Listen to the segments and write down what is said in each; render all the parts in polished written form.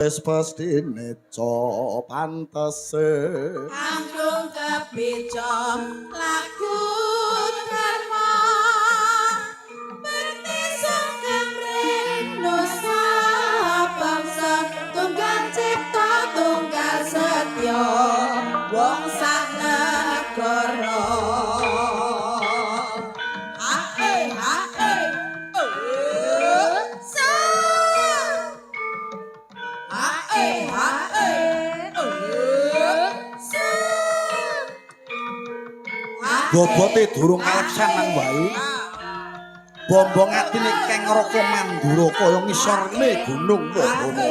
wis pestine co pantese anggung kepico lagu dharma bekti sanggemring dosa bangsa tunggal cipta tunggal setya wong sak negara hae hae hae hae bobote durung kaleksanan wae bombong atine keng raka mandura kaya ngisorne gunung Mahana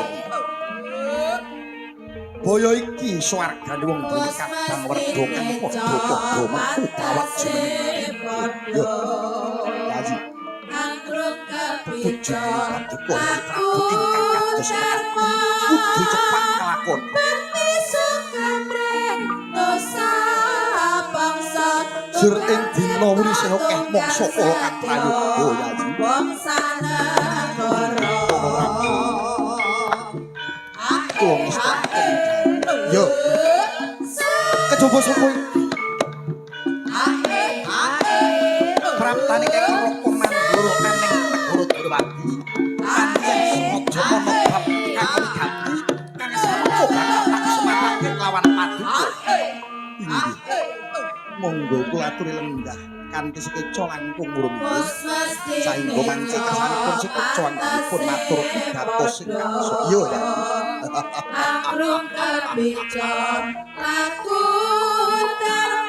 boyo iki swargane wong dene kadang werda kang padha-padha metu bawat jeneng yo kaji anggruk kepico paduka Prabu ingkang kados mekaten kudu cepat kelakon bekti sanggemring dosa bangsa sur ing dina wuri sing akeh mangsa kala kang prayoga yaji bangsa negara wong istaken yo kejaba sapa iki praptane kaya raka mandura aning negara Durwadi pancen aja ana bab kang ganti kang sampo bakal tak sematake lawan paduka monggo kula aturi lenggah kanthi sekeca langkung urung saengga mangke kersanipun sekeca anggenipun matur pidatos ingkang saya ya anggrung kepico lagu dharma